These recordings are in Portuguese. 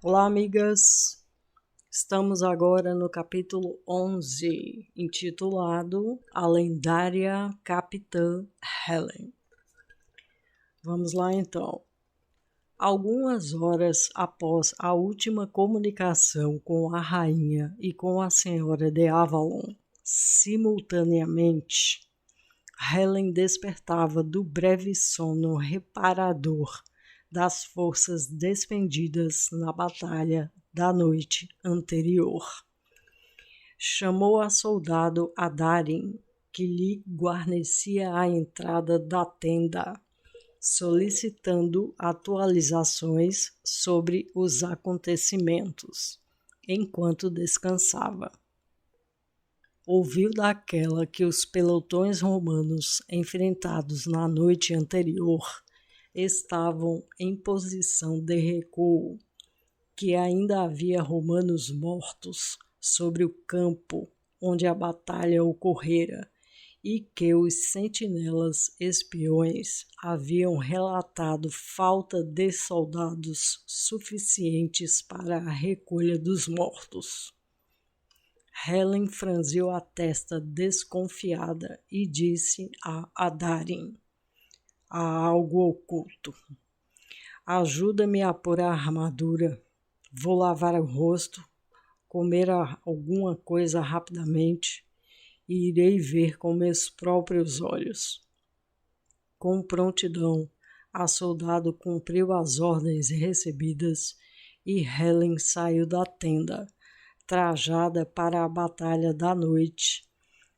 Olá, amigas! Estamos agora no capítulo 11, intitulado A Lendária Capitã Helen. Vamos lá, então. Algumas horas após a última comunicação com a rainha e com a senhora de Avalon, simultaneamente, Helen despertava do breve sono reparador das forças despendidas na batalha da noite anterior. Chamou a soldado Adarin, que lhe guarnecia a entrada da tenda, solicitando atualizações sobre os acontecimentos, enquanto descansava. Ouviu daquela que os pelotões romanos enfrentados na noite anterior estavam em posição de recuo, que ainda havia romanos mortos sobre o campo onde a batalha ocorrera e que os sentinelas espiões haviam relatado falta de soldados suficientes para a recolha dos mortos. Helen franziu a testa desconfiada e disse a Adarin: há algo oculto. Ajuda-me a pôr a armadura. Vou lavar o rosto, comer alguma coisa rapidamente e irei ver com meus próprios olhos. Com prontidão, a soldado cumpriu as ordens recebidas e Helen saiu da tenda, trajada para a batalha da noite,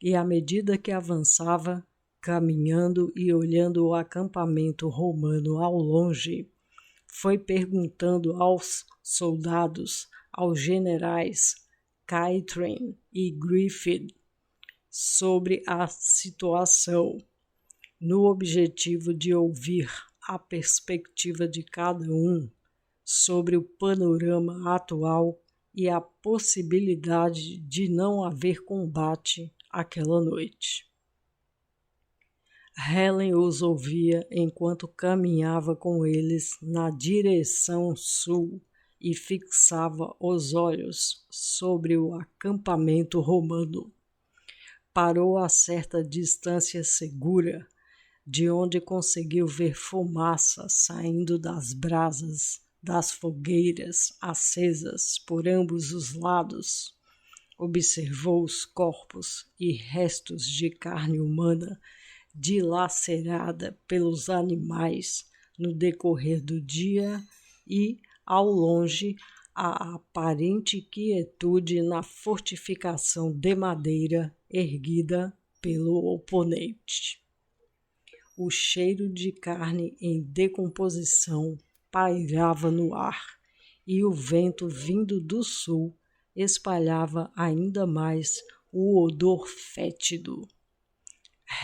e à medida que avançava, caminhando e olhando o acampamento romano ao longe, foi perguntando aos soldados, aos generais Caitlin e Griffith sobre a situação, no objetivo de ouvir a perspectiva de cada um sobre o panorama atual e a possibilidade de não haver combate aquela noite. Helen os ouvia enquanto caminhava com eles na direção sul e fixava os olhos sobre o acampamento romano. Parou a certa distância segura, de onde conseguiu ver fumaça saindo das brasas das fogueiras acesas por ambos os lados. Observou os corpos e restos de carne humana dilacerada pelos animais no decorrer do dia e, ao longe, a aparente quietude na fortificação de madeira erguida pelo oponente. O cheiro de carne em decomposição pairava no ar, e o vento vindo do sul espalhava ainda mais o odor fétido.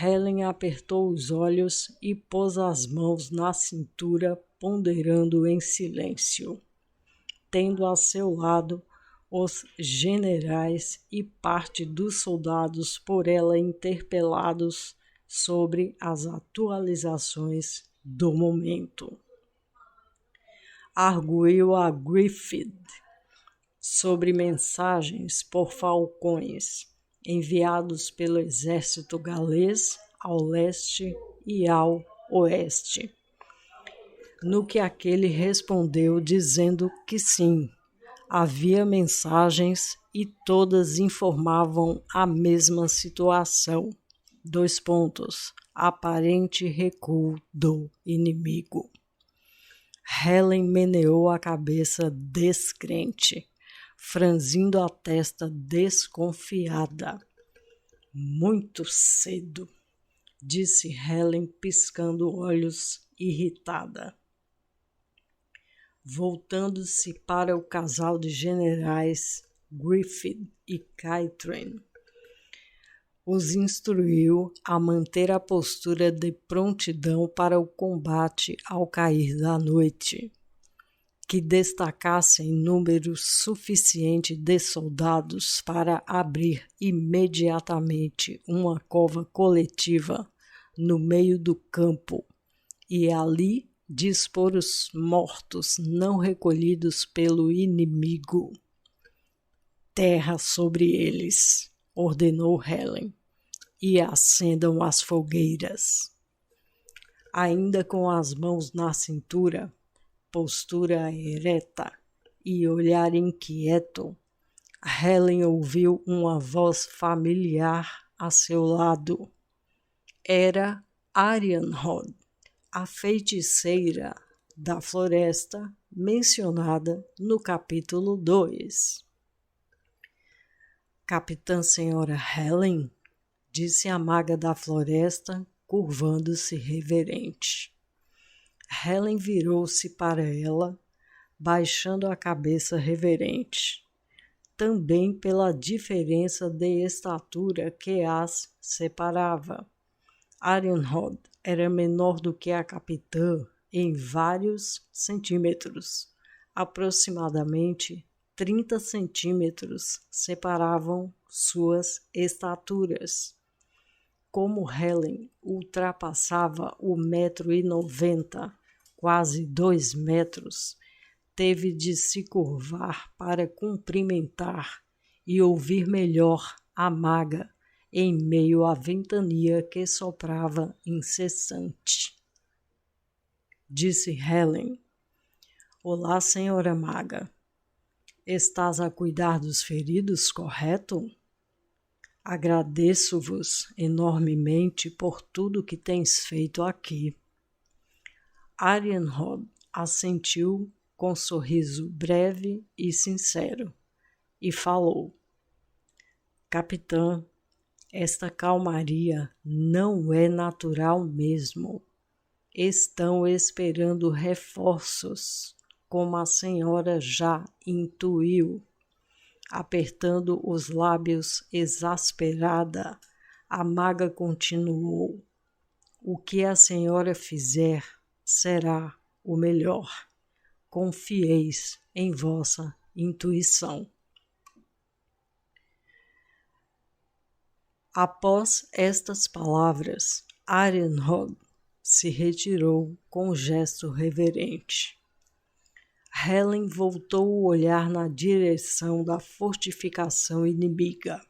Helen apertou os olhos e pôs as mãos na cintura, ponderando em silêncio, tendo a seu lado os generais e parte dos soldados por ela interpelados sobre as atualizações do momento. Arguiu a Griffith sobre mensagens por falcões enviados pelo exército galês ao leste e ao oeste, no que aquele respondeu dizendo que sim, havia mensagens e todas informavam a mesma situação. Aparente recuo do inimigo. Helen meneou a cabeça descrente, franzindo a testa desconfiada. Muito cedo, disse Helen, piscando olhos, irritada. Voltando-se para o casal de generais Griffith e Caitlin, os instruiu a manter a postura de prontidão para o combate ao cair da noite, que destacassem número suficiente de soldados para abrir imediatamente uma cova coletiva no meio do campo e ali dispor os mortos não recolhidos pelo inimigo. Terra sobre eles, ordenou Helen, e acendam as fogueiras. Ainda com as mãos na cintura, postura ereta e olhar inquieto, Helen ouviu uma voz familiar a seu lado. Era Arianrhod, a feiticeira da floresta mencionada no capítulo 2. Capitã Senhora Helen, disse a maga da floresta, curvando-se reverente. Helen virou-se para ela, baixando a cabeça reverente, também pela diferença de estatura que as separava. Arianrhod era menor do que a capitã em vários centímetros. Aproximadamente 30 centímetros separavam suas estaturas. Como Helen ultrapassava o 1,90 m, quase 2 metros, teve de se curvar para cumprimentar e ouvir melhor a maga em meio à ventania que soprava incessante. Disse Helen: Olá, senhora maga. Estás a cuidar dos feridos, correto? Agradeço-vos enormemente por tudo que tens feito aqui. Arianrhod assentiu com sorriso breve e sincero e falou: Capitã, esta calmaria não é natural mesmo. Estão esperando reforços, como a senhora já intuiu. Apertando os lábios exasperada, a maga continuou: O que a senhora fizer será o melhor. Confieis em vossa intuição. Após estas palavras, Arianrhod se retirou com gesto reverente. Helen voltou o olhar na direção da fortificação inimiga.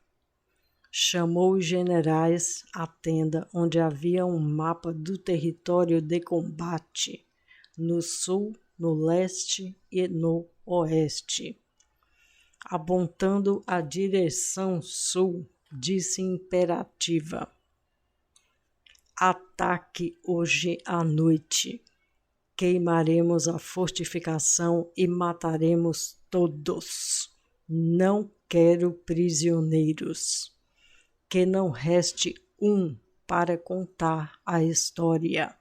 Chamou os generais à tenda onde havia um mapa do território de combate, no sul, no leste e no oeste. Apontando a direção sul, disse imperativa: Ataque hoje à noite. Queimaremos a fortificação e mataremos todos. Não quero prisioneiros. Que não reste um para contar a história.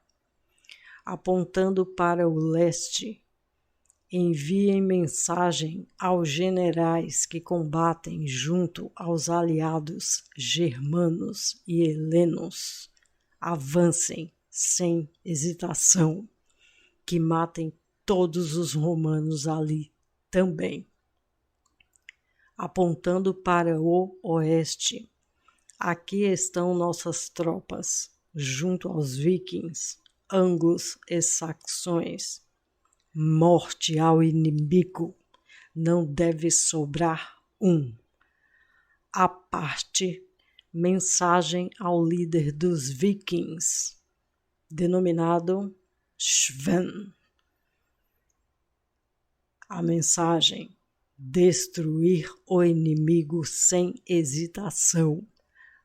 Apontando para o leste, enviem mensagem aos generais que combatem junto aos aliados germanos e helenos. Avancem sem hesitação. Que matem todos os romanos ali também. Apontando para o oeste, aqui estão nossas tropas, junto aos vikings, anglos e saxões. Morte ao inimigo, não deve sobrar um. A parte, mensagem ao líder dos vikings, denominado Sven. A mensagem: destruir o inimigo sem hesitação,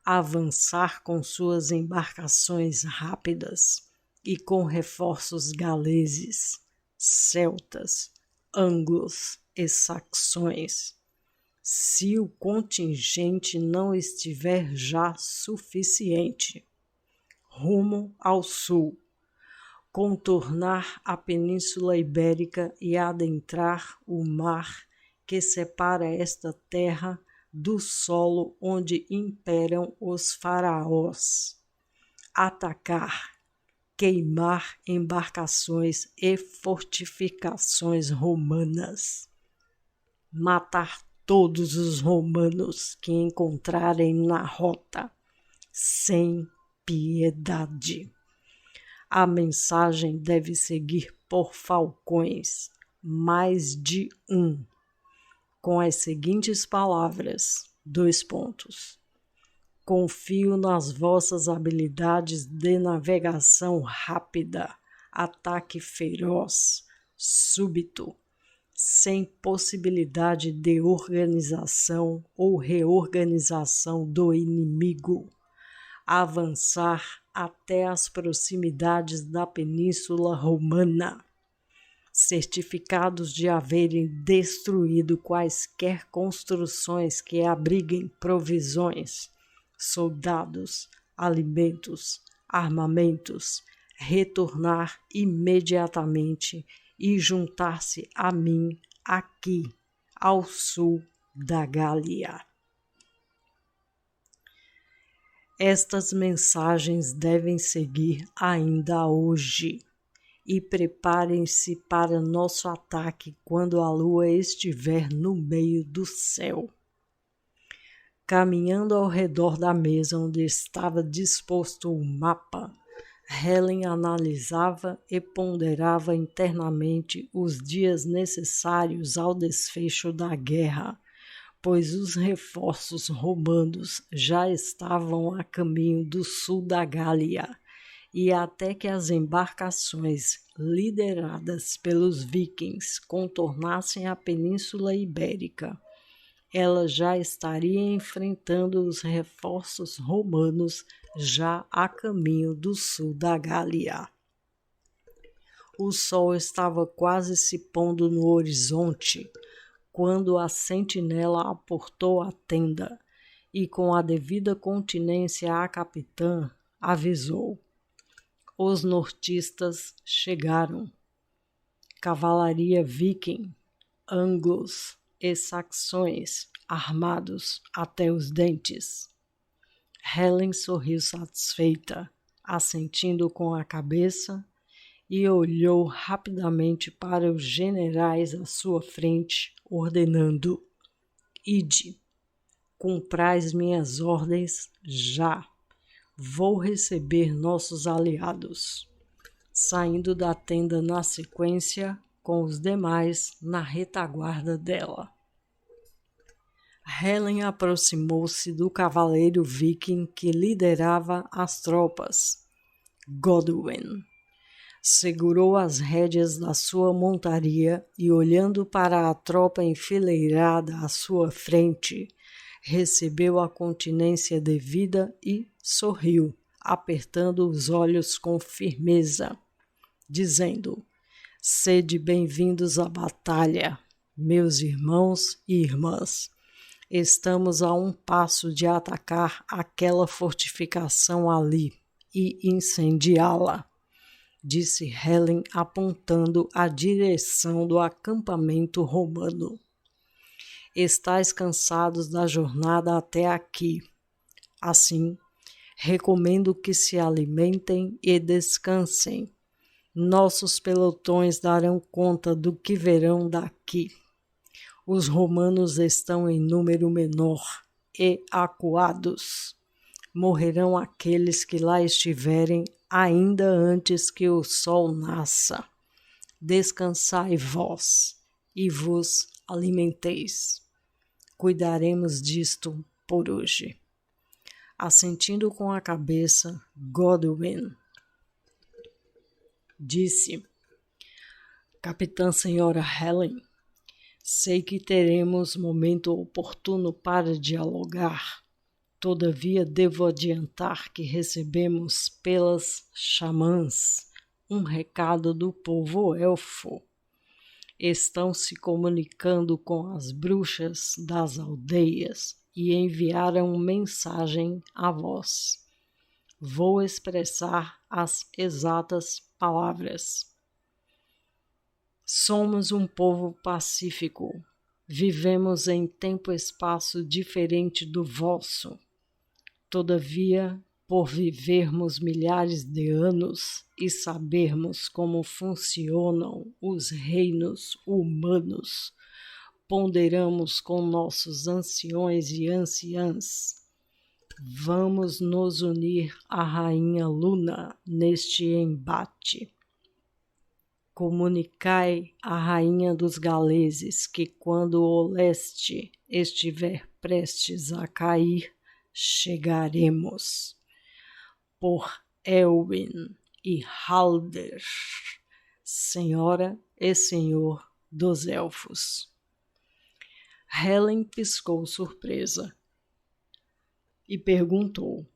avançar com suas embarcações rápidas e com reforços galeses, celtas, anglos e saxões. Se o contingente não estiver já suficiente, rumo ao sul, contornar a Península Ibérica e adentrar o mar que separa esta terra do solo onde imperam os faraós. Atacar, queimar embarcações e fortificações romanas. Matar todos os romanos que encontrarem na rota, sem piedade. A mensagem deve seguir por falcões, mais de um, com as seguintes palavras, : confio nas vossas habilidades de navegação rápida, ataque feroz, súbito, sem possibilidade de organização ou reorganização do inimigo, avançar até as proximidades da Península Romana, certificados de haverem destruído quaisquer construções que abriguem provisões, soldados, alimentos, armamentos, retornar imediatamente e juntar-se a mim aqui, ao sul da Gália. Estas mensagens devem seguir ainda hoje, e preparem-se para nosso ataque quando a lua estiver no meio do céu. Caminhando ao redor da mesa onde estava disposto o mapa, Helen analisava e ponderava internamente os dias necessários ao desfecho da guerra, pois os reforços romanos já estavam a caminho do sul da Gália, e até que as embarcações lideradas pelos vikings contornassem a Península Ibérica, ela já estaria enfrentando os reforços romanos já a caminho do sul da Gália. O sol estava quase se pondo no horizonte quando a sentinela aportou a tenda e, com a devida continência à capitã, avisou: os nortistas chegaram. Cavalaria viking, anglos e saxões, armados até os dentes. Helen sorriu satisfeita, assentindo com a cabeça, e olhou rapidamente para os generais à sua frente, ordenando: ide, cumprais minhas ordens já. Vou receber nossos aliados. Saindo da tenda na sequência, com os demais na retaguarda dela. Helen aproximou-se do cavaleiro viking que liderava as tropas, Godwyn. Segurou as rédeas da sua montaria e, olhando para a tropa enfileirada à sua frente, recebeu a continência devida e sorriu, apertando os olhos com firmeza, dizendo: sede bem-vindos à batalha, meus irmãos e irmãs. Estamos a um passo de atacar aquela fortificação ali e incendiá-la, disse Helen, apontando a direção do acampamento romano. Estais cansados da jornada até aqui. Assim, recomendo que se alimentem e descansem. Nossos pelotões darão conta do que verão daqui. Os romanos estão em número menor e acuados. Morrerão aqueles que lá estiverem ainda antes que o sol nasça. Descansai vós e vos alimenteis. Cuidaremos disto por hoje. Assentindo com a cabeça, Godwyn disse: Capitã Senhora Helen, sei que teremos momento oportuno para dialogar. Todavia, devo adiantar que recebemos pelas xamãs um recado do povo elfo. Estão se comunicando com as bruxas das aldeias e enviaram mensagem a vós. Vou expressar as exatas palavras. Somos um povo pacífico. Vivemos em tempo e espaço diferente do vosso. Todavia, por vivermos milhares de anos e sabermos como funcionam os reinos humanos, ponderamos com nossos anciões e anciãs. Vamos nos unir à rainha Luna neste embate. Comunicai à rainha dos galeses que quando o leste estiver prestes a cair, chegaremos. Por Elwyn e Halder, senhora e senhor dos elfos. Helen piscou surpresa e perguntou: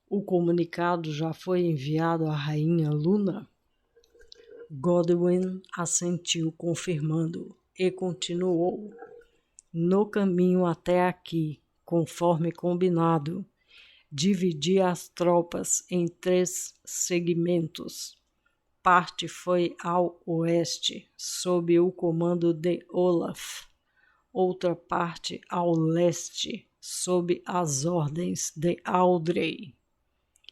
o comunicado já foi enviado à rainha Luna? Godwyn assentiu, confirmando, e continuou: no caminho até aqui, conforme combinado, dividi as tropas em 3 segmentos. Parte foi ao oeste, sob o comando de Olaf. Outra parte ao leste, sob as ordens de Aldrey.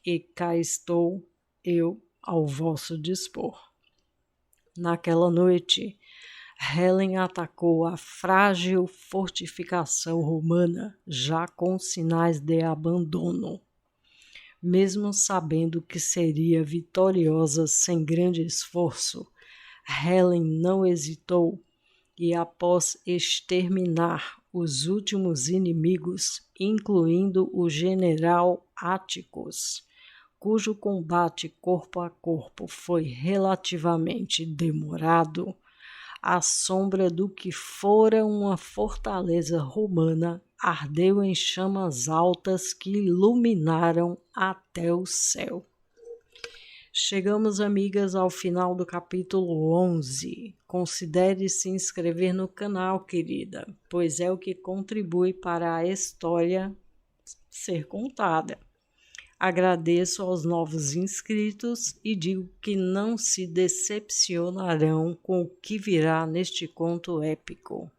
E cá estou eu ao vosso dispor. Naquela noite, Helen atacou a frágil fortificação romana, já com sinais de abandono. Mesmo sabendo que seria vitoriosa sem grande esforço, Helen não hesitou e, após exterminar os últimos inimigos, incluindo o general Atticus, cujo combate corpo a corpo foi relativamente demorado, à sombra do que fora uma fortaleza romana, ardeu em chamas altas que iluminaram até o céu. Chegamos, amigas, ao final do capítulo 11. Considere se inscrever no canal, querida, pois é o que contribui para a história ser contada. Agradeço aos novos inscritos e digo que não se decepcionarão com o que virá neste conto épico.